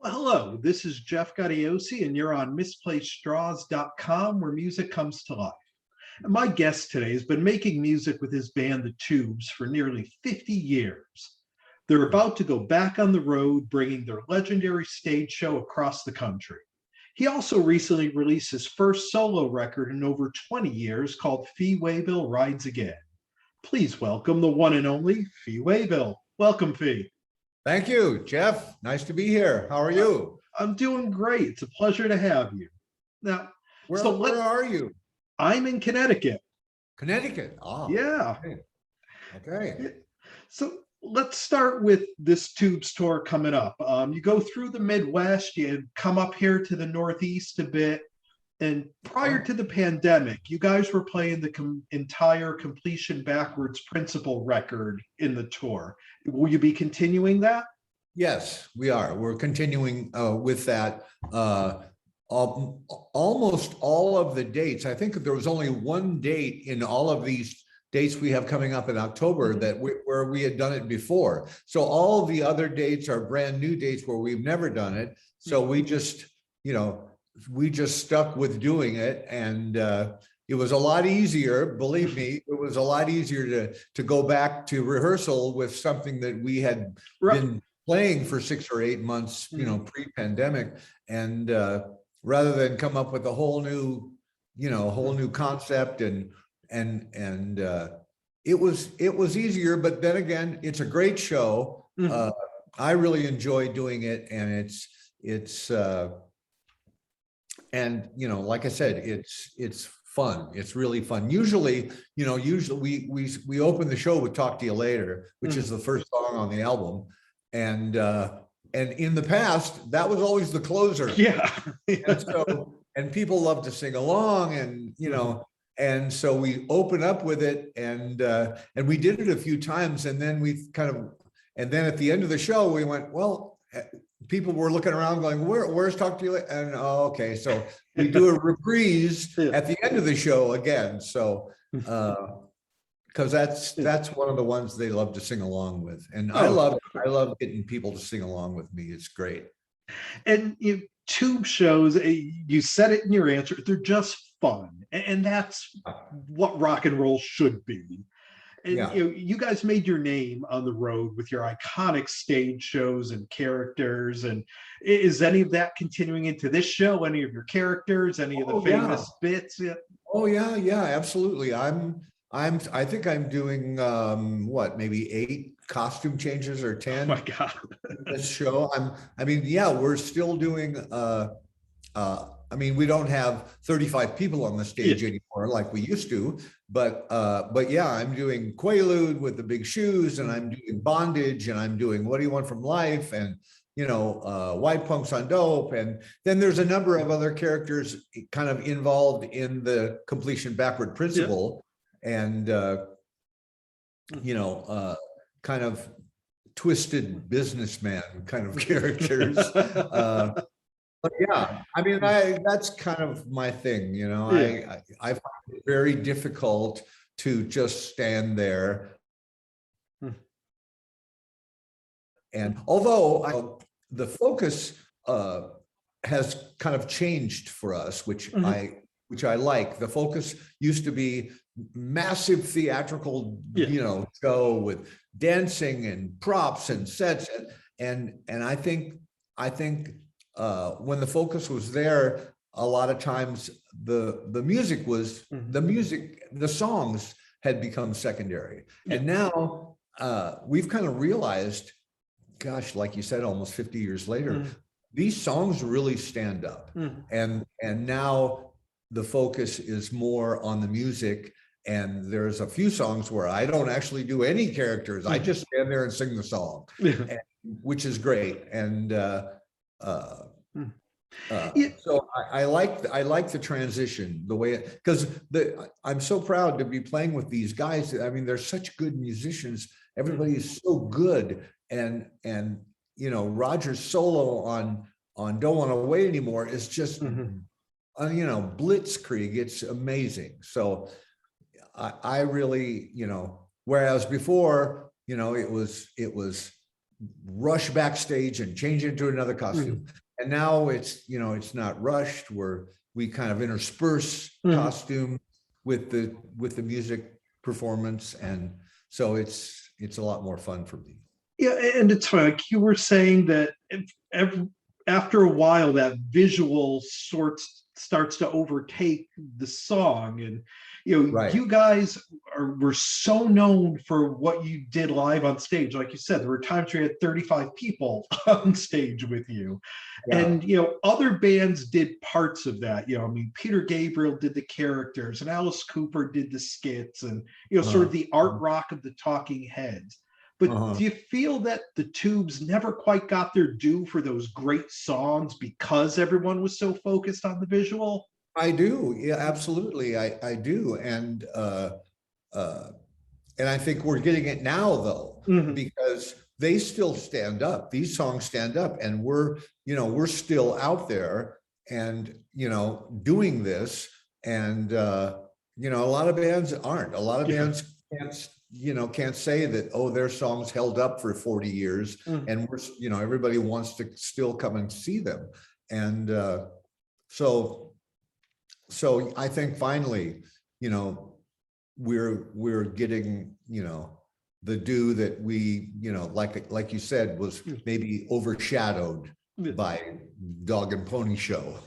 Well, hello, this is Jeff Gaudiosi, and you're on misplacedstraws.com, where music comes to life. And my guest today has been making music with his band, The Tubes, for nearly 50 years. They're about to go back on the road, bringing their legendary stage show across the country. He also recently released his first solo record in over 20 years called Waybill Rides Again. Please welcome the one and only Waybill. Welcome, Fee. Thank you, Jeff. Nice to be here. How are you? I'm doing great. It's a pleasure to have you. Now, Where are you? I'm in Connecticut. Connecticut. Oh, Yeah. okay. So let's start with this Tubes tour coming up. You go through the Midwest, you come up here to the Northeast a bit. And prior to the pandemic, you guys were playing the entire Completion Backwards Principle record in the tour. Will you be continuing that? Yes, we are. We're continuing with that. Almost all of the dates. I think there was only one date in all of these dates we have coming up in October where we had done it before. So all of the other dates are brand new dates where we've never done it. So we just stuck with doing it, and it was a lot easier. Believe me, it was a lot easier to go back to rehearsal with something that we had been playing for 6 or 8 months, pre-pandemic, and rather than come up with a whole new concept, and it was easier. But then again, it's a great show. I really enjoy doing it, and it's. And like I said, it's fun. It's really fun. Usually we open the show with "Talk to You Later," which is the first song on the album, and in the past that was always the closer. Yeah. and people love to sing along, and and so we open up with it, and we did it a few times, and then and then at the end of the show we went, well. People were looking around going, where's Talk to You? And okay, so we do a reprise at the end of the show again. So because that's one of the ones they love to sing along with. And I love getting people to sing along with me. It's great. And Tube shows, you said it in your answer, they're just fun. And that's what rock and roll should be. And you guys made your name on the road with your iconic stage shows and characters. And is any of that continuing into this show? Any of your characters? Any of the famous bits? Yeah. Oh yeah, absolutely. I think I'm doing maybe 8 costume changes or 10. Oh my God. This show. We're still doing. We don't have 35 people on the stage anymore like we used to, but yeah, I'm doing Quaalude with the big shoes, and I'm doing Bondage, and I'm doing What Do You Want from Life, and White Punks on Dope, and then there's a number of other characters kind of involved in the Completion Backward Principle, and kind of twisted businessman kind of characters. But yeah, that's kind of my thing, I find it very difficult to just stand there. And although the focus has kind of changed for us, which I like. The focus used to be massive theatrical, show with dancing and props and sets, and I think when the focus was there, a lot of times the music was the songs had become secondary, and now we've kind of realized, gosh, like you said, almost 50 years later, these songs really stand up, and now the focus is more on the music. And there's a few songs where I don't actually do any characters. I just stand there and sing the song, which is great. And so I like the transition, the way because I'm so proud to be playing with these guys. They're such good musicians. Everybody is so good, and Roger's solo on Don't Want to Wait Anymore is just blitzkrieg. It's amazing. So I really, whereas before, it was rush backstage and change into another costume. And now it's, it's not rushed. We kind of intersperse costume with the music performance. And so it's a lot more fun for me. Yeah, and it's funny, like you were saying that after a while, that visual starts to overtake the song, and Right. you guys were so known for what you did live on stage. Like you said, there were times where you had 35 people on stage with you, Yeah. and other bands did parts of that. I mean, Peter Gabriel did the characters, and Alice Cooper did the skits, and sort of the art rock of the Talking Heads. But do you feel that the Tubes never quite got their due for those great songs because everyone was so focused on the visual? I do. Yeah, absolutely. I do. And I think we're getting it now though, because they still stand up. These songs stand up, and we're still out there and, doing this. And, a lot of bands aren't. A lot of bands can't say that, oh, their songs held up for 40 years and everybody wants to still come and see them. And so I think finally, we're getting, the due that we, like you said, was maybe overshadowed by Dog and Pony Show,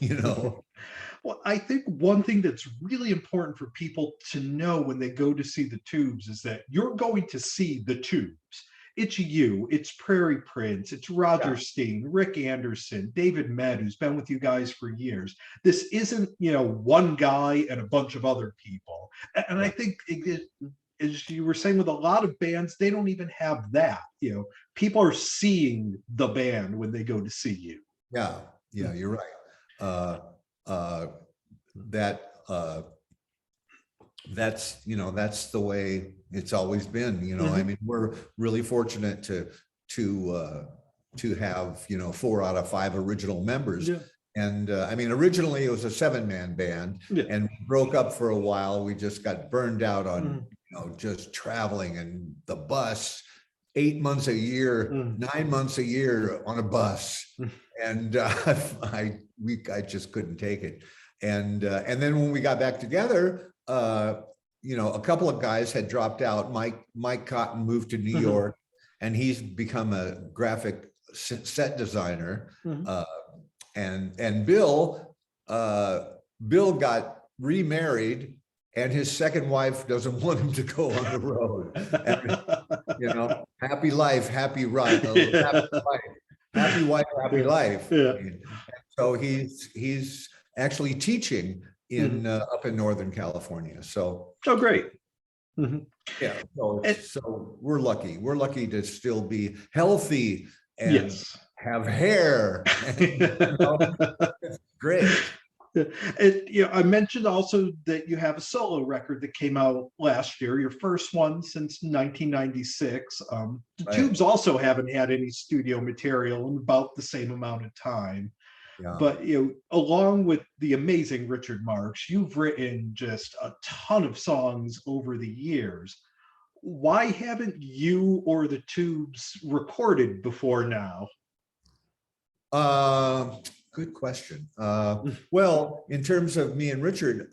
Well, I think one thing that's really important for people to know when they go to see the Tubes is that you're going to see the Tubes. It's you, it's Prairie Prince, it's Roger Steen, Rick Anderson, David Med, who's been with you guys for years. This isn't, one guy and a bunch of other people. And I think as you were saying, with a lot of bands, they don't even have that. People are seeing the band when they go to see you. Yeah, you're right. That's the way it's always been. I mean, we're really fortunate to have 4 out of 5 original members. And I mean, originally it was a 7-man band, and we broke up for a while. We just got burned out on just traveling and the bus, 8 months a year, 9 months a year on a bus. And I just couldn't take it. And then when we got back together, a couple of guys had dropped out. Mike Cotton moved to New York, and he's become a graphic set designer. And Bill got remarried, and his second wife doesn't want him to go on the road. And, happy life, happy ride, happy wife, happy life. And so he's actually teaching in up in Northern California. So great. Yeah, so we're lucky. We're lucky to still be healthy and have hair. Great. And, I mentioned also that you have a solo record that came out last year, your first one since 1996. The Tubes also haven't had any studio material in about the same amount of time. But along with the amazing Richard Marx, you've written just a ton of songs over the years. Why haven't you or the Tubes recorded before now? Good question. Well, in terms of me and Richard,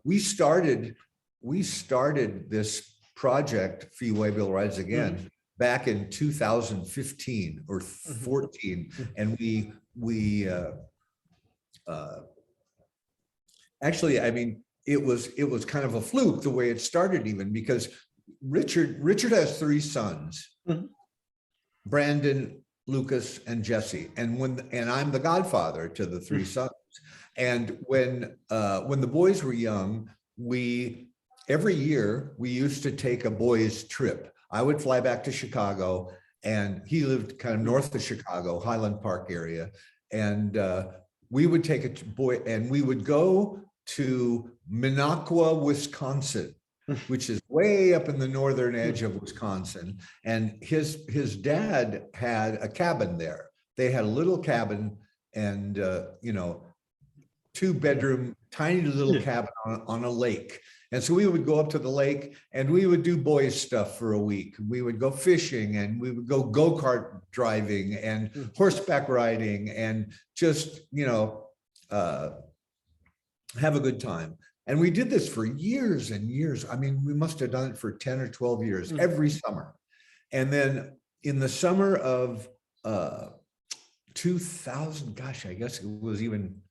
we started this project, Fee Waybill Rides Again, back in 2015 or 14, and we actually, I mean, it was kind of a fluke the way it started, even because Richard has 3 sons, Brandon, Lucas, and Jesse, and I'm the godfather to the 3 sons. And when the boys were young, every year we used to take a boys' trip. I would fly back to Chicago, and he lived kind of north of Chicago, Highland Park area, and we would take a boy, and we would go to Minocqua, Wisconsin, which is way up in the northern edge of Wisconsin. And his dad had a cabin there. They had a little cabin, and 2-bedroom, tiny little cabin on a lake. And so we would go up to the lake and we would do boys stuff for a week. We would go fishing and we would go go-kart driving and horseback riding and just, have a good time. And we did this for years and years. I mean, we must have done it for 10 or 12 years, every summer. And then in the summer of 2000, gosh, I guess it was even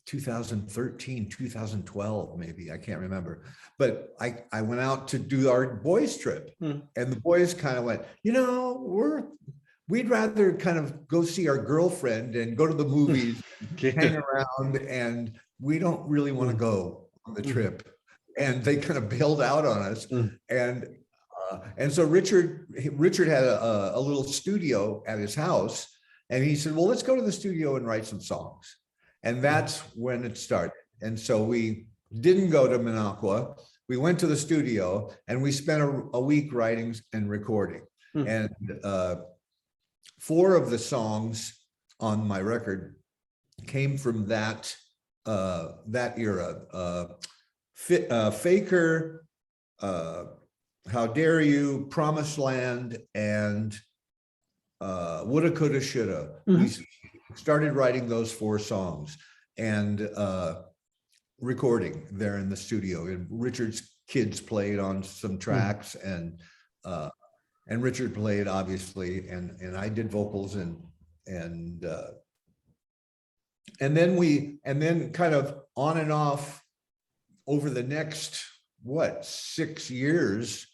2013, 2012, maybe, I can't remember. But I went out to do our boys trip, and the boys kind of went, we'd rather kind of go see our girlfriend and go to the movies, hang around, and we don't really want to go on the trip. And they kind of bailed out on us. And so Richard had a little studio at his house, and he said, well, let's go to the studio and write some songs. And that's when it started. And so we didn't go to Minocqua. We went to the studio and we spent a week writing and recording. And 4 of the songs on my record came from that era. Faker, How Dare You, Promised Land, and Woulda, Coulda, Shoulda. We started writing those 4 songs and recording there in the studio. And Richard's kids played on some tracks, and Richard played, obviously, and I did vocals, and then kind of on and off over the next 6 years,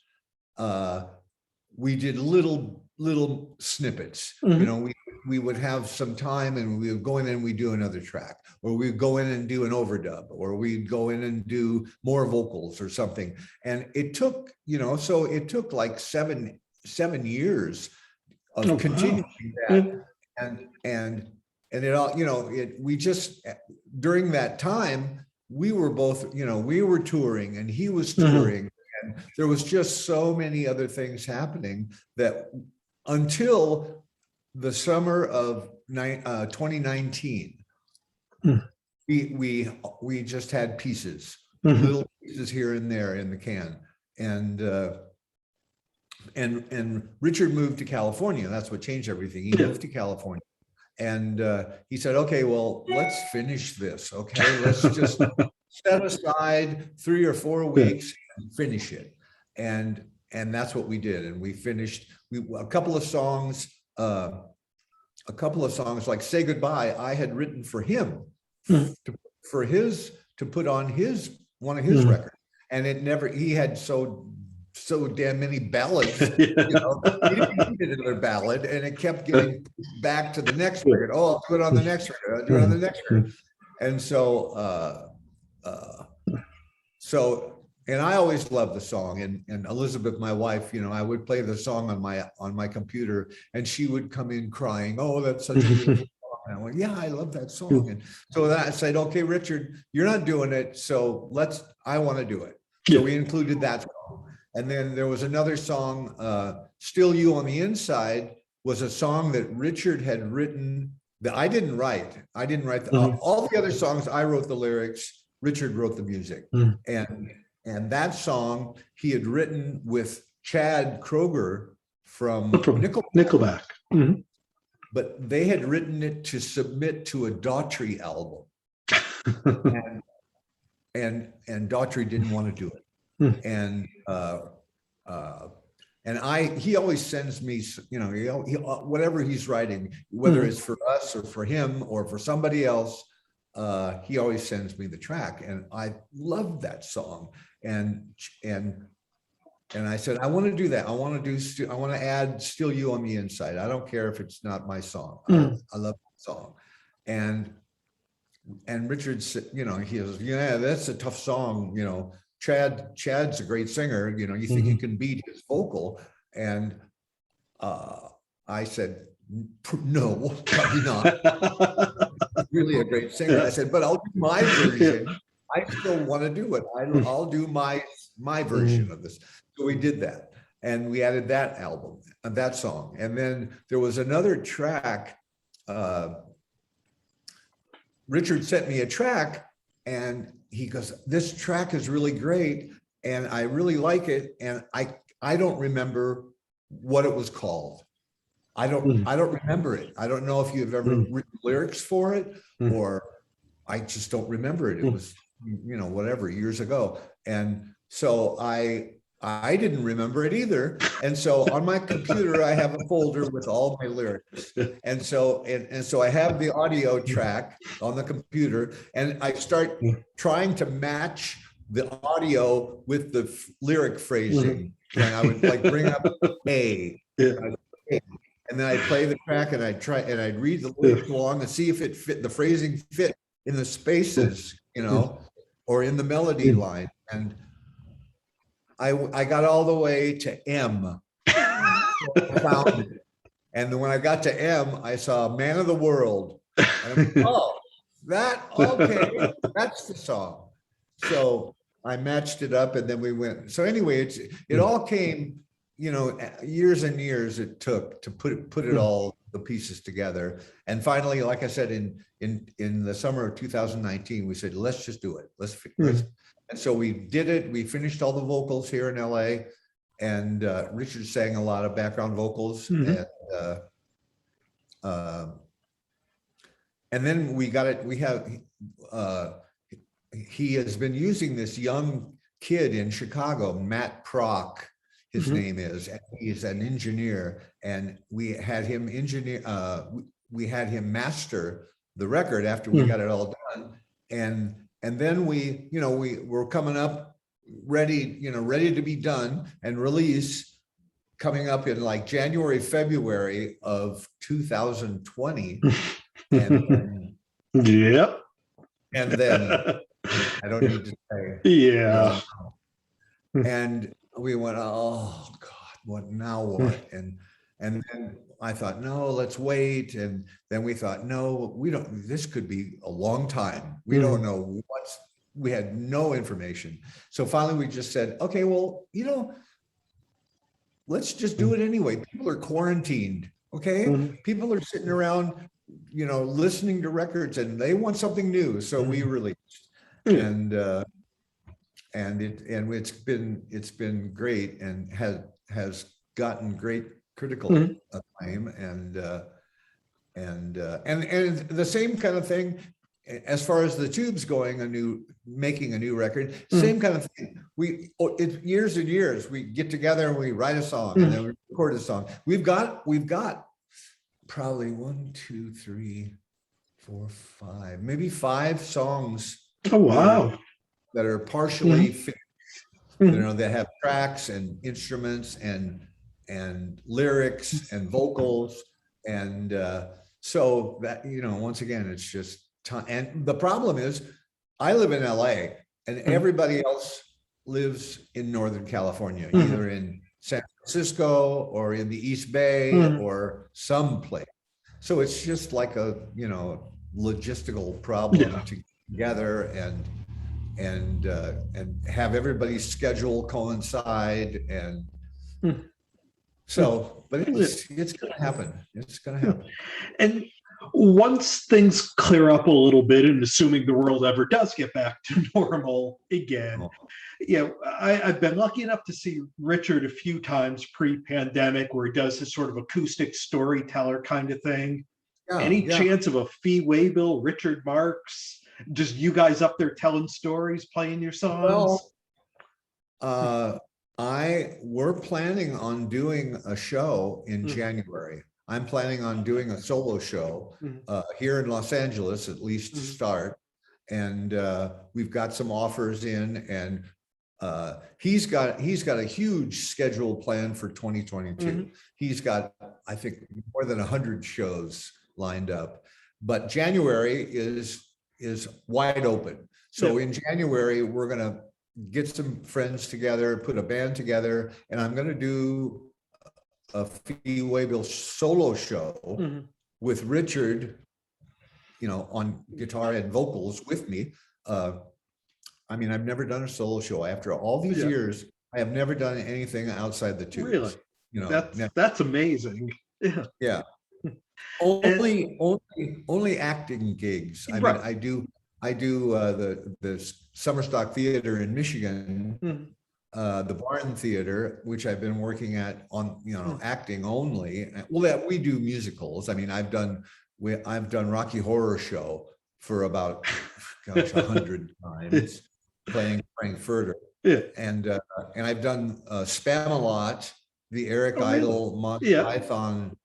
we did little snippets. We would have some time and we would go in and we do another track, or we'd go in and do an overdub, or we'd go in and do more vocals or something. And it took, so it took like seven years of continuing that. And it all, we just, during that time, we were both, we were touring and he was touring. And there was just so many other things happening that until the summer of 2019, we just had pieces, little pieces here and there in the can. And Richard moved to California. That's what changed everything. He moved to California. And he said, okay, well, let's finish this. Okay, let's just set aside 3 or 4 weeks and finish it. And that's what we did. And we finished a couple of songs like Say Goodbye, I had written for him to put on one of his records. And he had so damn many ballads, he didn't need another ballad, and it kept getting back to the next record. Oh, I'll do it on the next record. I'll do it on the next record. And and I always loved the song. And Elizabeth, my wife, I would play the song on my computer, and she would come in crying, "Oh, that's such a beautiful song." And I went, "Yeah, I love that song." And so I said, "Okay, Richard, you're not doing it, so I want to do it." So we included that song. And then there was another song, Still You on the Inside, was a song that Richard had written that I didn't write. All the other songs, I wrote the lyrics, Richard wrote the music. And that song he had written with Chad Kroeger from Nickelback. But they had written it to submit to a Daughtry album. and Daughtry didn't want to do it. He always sends me, whatever he's writing, whether it's for us or for him or for somebody else, he always sends me the track, and I love that song. And I said, I want to do that. I want to add Still You on the Inside. I don't care if it's not my song. I love that song. And Richard said, he goes, yeah, that's a tough song. Chad's a great singer. You think you can beat his vocal? And I said, no, probably not. Really a great singer. I said, but I'll do my version. I still want to do it. I'll do my version of this. So we did that, and we added that album, that song. And then there was another track. Richard sent me a track, and he goes, this track is really great and I really like it. And I don't remember what it was called. I don't remember it. I don't know if you've ever written lyrics for it, or I just don't remember it. It was, whatever, years ago. And so I didn't remember it either. And so on my computer, I have a folder with all my lyrics. And so I have the audio track on the computer, and I start trying to match the audio with the lyric phrasing. And I would like bring up A. And then I'd play the track and I'd read the lyrics along and see if it fit, the phrasing fit in the spaces, or in the melody line. And I got all the way to M. I found it. And when I got to M, I saw Man of the World. And okay, that's the song. So I matched it up and then we went. So anyway, it all came, years and years it took to put it all, the pieces together. And finally, like I said, in the summer of 2019, we said, let's just do it. Let's. And so we did it. We finished all the vocals here in LA, and Richard sang a lot of background vocals. And then we got it. We have, he has been using this young kid in Chicago, Matt Prock, his name is, and he's an engineer, and we had him master the record after we got it all done. And then we were coming up ready to be done and release, coming up in like January, February of 2020. And yep. And then I don't need to say. Yeah. And we went, oh God, what now? What? And then I thought, no, let's wait. And then we thought, no, we don't. This could be a long time. We don't know we had no information. So finally, we just said, okay, well, let's just do it anyway. People are quarantined. Okay, people are sitting around, listening to records, and they want something new. So we released, and it's been great, and has gotten great critical acclaim, and the same kind of thing as far as the Tubes going, making a new record, same kind of thing. It's years and years. We get together and we write a song, and then we record a song. We've got probably 1, 2, 3, 4, 5, maybe 5 songs. Oh wow! That are partially finished. That have tracks and instruments and lyrics and vocals, and so that once again, it's just time. And the problem is, I live in LA, and everybody else lives in Northern California, either in San Francisco or in the East Bay or someplace. So it's just like a logistical problem to get together and have everybody's schedule coincide, and so, but it's gonna happen. It's gonna happen. And once things clear up a little bit, and assuming the world ever does get back to normal again, I've been lucky enough to see Richard a few times pre-pandemic, where he does this sort of acoustic storyteller kind of thing. Any chance of a Fee Waybill, Richard Marx, just you guys up there telling stories, playing your songs? Well, we're planning on doing a show in January. I'm planning on doing a solo show here in Los Angeles, at least to start. And we've got some offers in, and he's got a huge schedule planned for 2022. He's got, I think, more than 100 shows lined up, but January is wide open. So in January, we're gonna get some friends together, put a band together, and I'm gonna do a Fee Waybill solo show with Richard, on guitar and vocals with me. I mean, I've never done a solo show. After all these years, I have never done anything outside the Tubes. Really? That's amazing. Yeah. Only acting gigs. I mean, I do the Summer Stock Theater in Michigan, the Barn Theater, which I've been working at on, acting only. Well, yeah, we do musicals. I mean, I've done Rocky Horror Show for about, gosh, 100 times, playing Frankfurter. Yeah. And I've done Spam-A-Lot, the Eric Oh, really? Idle Monty Yeah. Python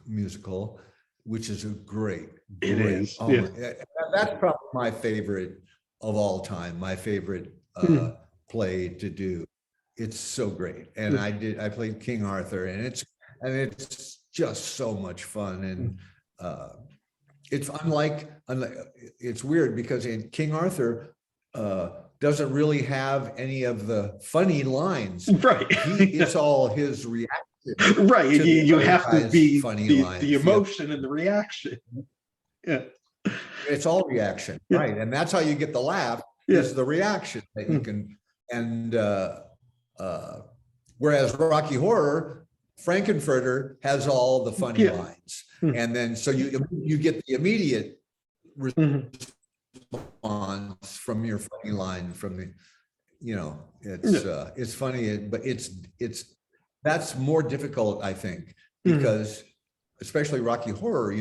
musical, which is a great. It is. Oh, yeah. That's probably my favorite of all time. My favorite play to do. It's so great. And I played King Arthur, and it's just so much fun. And it's it's weird because in King Arthur doesn't really have any of the funny lines. Right. It's all his reaction. Right. You have to be funny the emotion and the reaction. Yeah. It's all reaction. Yeah. Right. And that's how you get the laugh, is the reaction that you can. And whereas Rocky Horror, Frankenfurter has all the funny lines. And then so you get the immediate response from your funny line from the, it's funny, but that's more difficult, I think, because especially Rocky Horror,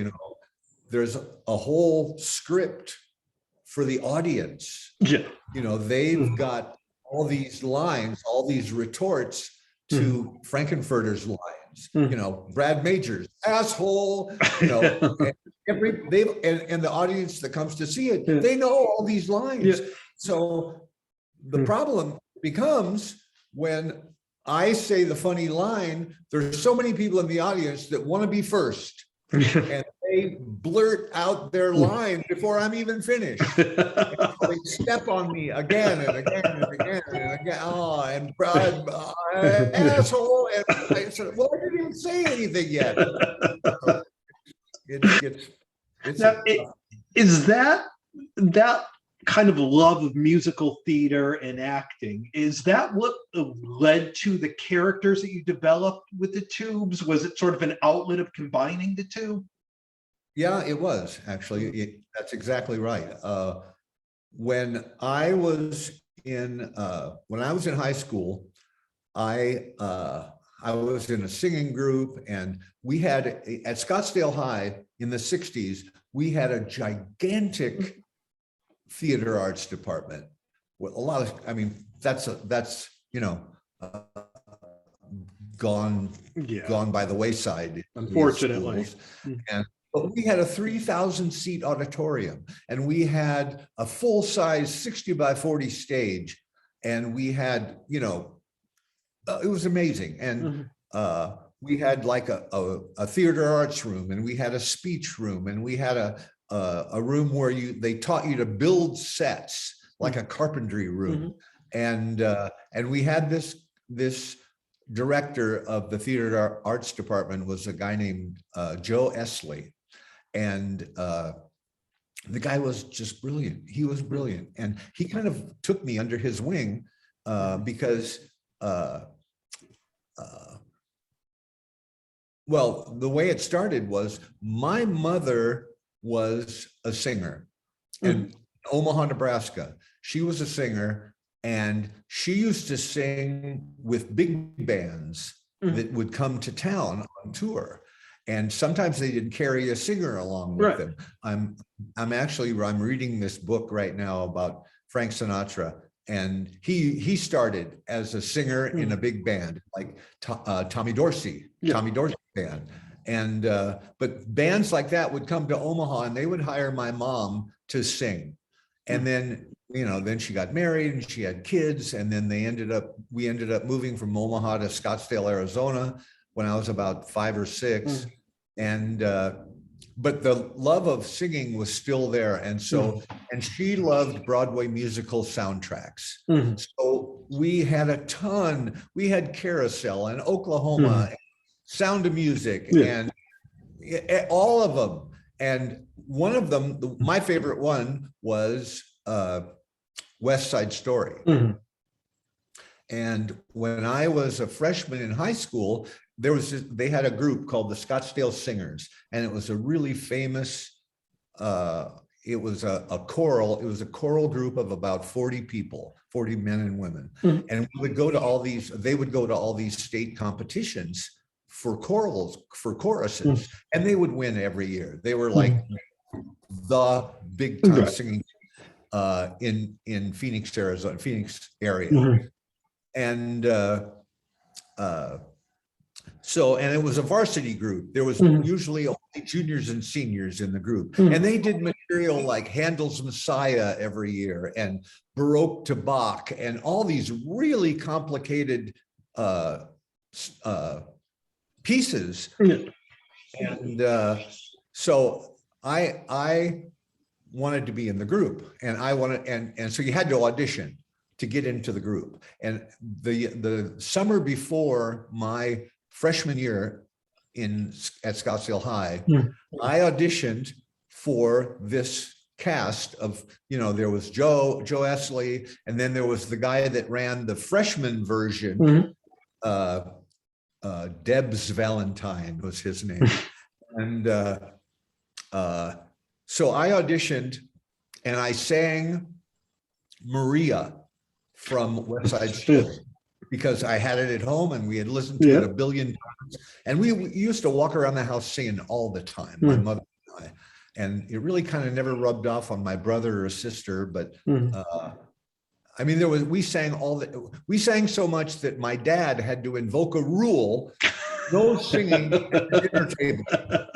there's a whole script for the audience. Yeah. They've got all these lines, all these retorts to Frankenfurter's lines. Brad Major's asshole. And the audience that comes to see it, they know all these lines. Yeah. So the problem becomes when I say the funny line, there's so many people in the audience that want to be first. And they blurt out their line before I'm even finished. They step on me again and again and again and again. Oh, and asshole. And I said, well, I didn't even say anything yet. Is that kind of love of musical theater and acting, is that what led to the characters that you developed with the Tubes? Was it sort of an outlet of combining the two? Yeah, it was actually. That's exactly right. When I was in high school, I was in a singing group, and we had at Scottsdale High in the 60s, we had a gigantic theater arts department with a lot of, that's gone by the wayside, unfortunately. But we had a 3,000 seat auditorium, and we had a full size 60 by 40 stage, and we had, it was amazing. And we had like a theater arts room, and we had a speech room, and we had a room where they taught you to build sets, like a carpentry room. And we had this director of the theater arts department was a guy named Joe Esley. And the guy was just brilliant. He was brilliant. And he kind of took me under his wing because, well, the way it started was my mother was a singer in Omaha, Nebraska. She was a singer, and she used to sing with big bands that would come to town on tour. And sometimes they didn't carry a singer along with them. I'm reading this book right now about Frank Sinatra, and he started as a singer in a big band, like Tommy Dorsey band. And but bands like that would come to Omaha, and they would hire my mom to sing. And then, then she got married and she had kids, and then we ended up moving from Omaha to Scottsdale, Arizona when I was about 5 or 6. And but the love of singing was still there. And so, and she loved Broadway musical soundtracks. So we had we had Carousel and Oklahoma, and Sound of Music, and all of them. And one of them, my favorite one was West Side Story. And when I was a freshman in high school, they had a group called the Scottsdale Singers, and it was a really famous it was a choral. It was a choral group of about 40 people, 40 men and women. And we would go to all these, they would go to all these state competitions for chorals, for choruses, and they would win every year. They were like the big time singing in Phoenix, Arizona, Phoenix area. And so, and it was a varsity group. There was usually only juniors and seniors in the group. And they did material like Handel's Messiah every year and Baroque to Bach and all these really complicated pieces. And so I wanted to be in the group, and I wanted, and so you had to audition to get into the group. And the summer before my freshman year at Scottsdale High, I auditioned for this cast of, there was Joe Esley, and then there was the guy that ran the freshman version, Debs Valentine was his name. And so I auditioned and I sang Maria from West Side Story because I had it at home and we had listened to it a billion times. And we used to walk around the house singing all the time, my mother and I. And it really kind of never rubbed off on my brother or sister, but I mean, we sang so much that my dad had to invoke a rule: no singing at the dinner table.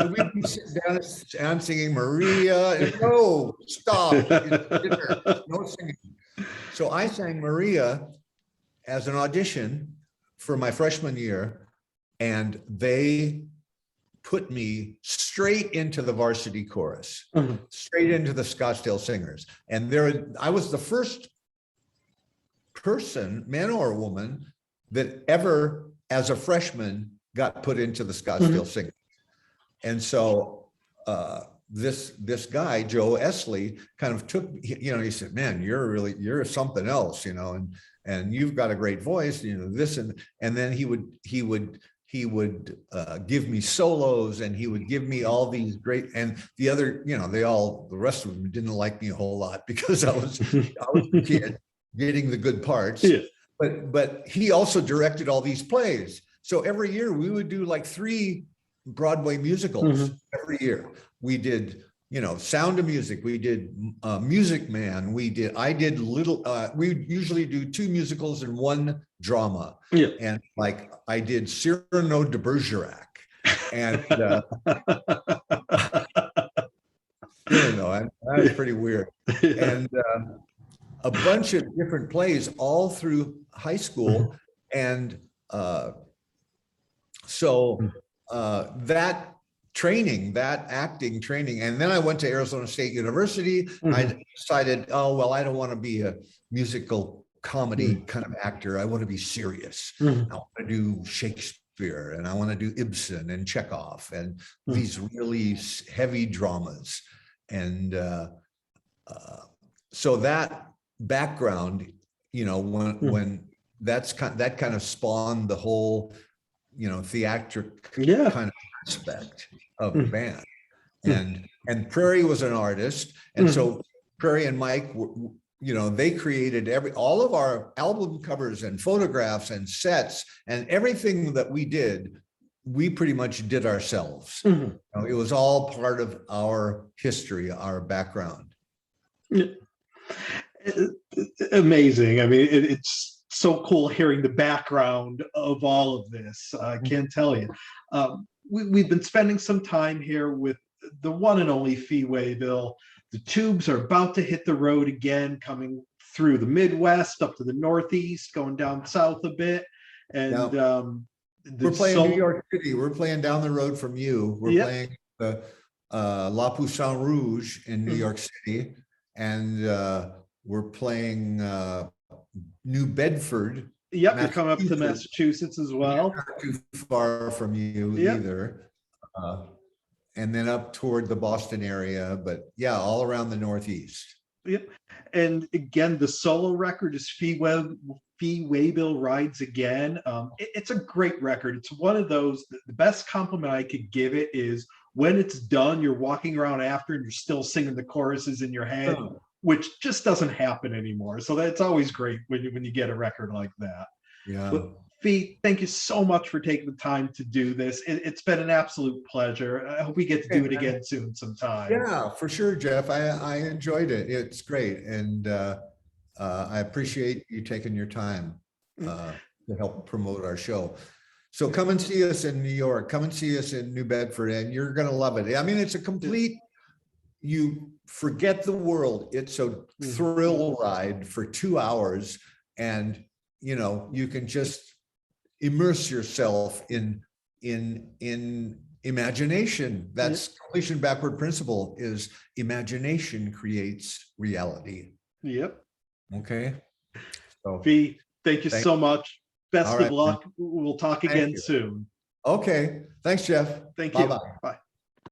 So we'd be sitting down and singing Maria, and no, stop, dinner, no singing. So I sang Maria as an audition for my freshman year, and they put me straight into the varsity chorus, straight into the Scottsdale Singers. And I was the first person, man or woman, that ever, as a freshman, got put into the Scottsdale Singers. And so this guy, Joe Esley, kind of took, he said, man, you're something else, and you've got a great voice, this, and then he would give me solos, and he would give me all these great, and the other, the rest of them didn't like me a whole lot because I was a kid getting the good parts. But he also directed all these plays. So every year we would do like 3 Broadway musicals every year. We did, Sound of Music. We did Music Man. we usually do 2 musicals and 1 drama. And like I did Cyrano de Bergerac. And that was pretty weird. And a bunch of different plays all through high school. And so that training, that acting training, and then I went to Arizona State University. I decided, I don't want to be a musical comedy kind of actor. I want to be serious. I want to do Shakespeare, and I want to do Ibsen and Chekhov and these really heavy dramas. And so that background, when that kind of spawned the whole, theatric kind of aspect of the band. And Prairie was an artist, and so Prairie and Mike they created all of our album covers and photographs and sets, and everything that we did, we pretty much did ourselves. It was all part of our history, our background. Amazing. I mean, it's so cool hearing the background of all of this. I can't tell you. We've been spending some time here with the one and only Fee Waybill. The Tubes are about to hit the road again, coming through the Midwest, up to the Northeast, going down south a bit. And we're playing New York City. We're playing down the road from you. We're playing the La Poussin Rouge in New York City. And we're playing New Bedford. Yep, you're coming up to Massachusetts as well. Not too far from you either. And then up toward the Boston area, but all around the Northeast. Yep. And again, the solo record is Fee Waybill Rides Again. It's a great record. It's one of those, the best compliment I could give it is when it's done, you're walking around after and you're still singing the choruses in your head, which just doesn't happen anymore. So that's always great when you get a record like that. Yeah. But Fee, thank you so much for taking the time to do this. It's been an absolute pleasure. I hope we get to do it again soon sometime. Yeah, for sure, Jeff. I enjoyed it. It's great. And I appreciate you taking your time to help promote our show. So come and see us in New York. Come and see us in New Bedford, and you're going to love it. I mean, it's a complete, you forget the world. It's a thrill ride for 2 hours, and you know, you can just immerse yourself in imagination. That's completion backward principle, is imagination creates reality. Yep. Okay. So Fee, thank you so much. Best of luck. Man. We'll talk again soon. Okay. Thanks, Jeff. Thank you. Bye-bye. Bye.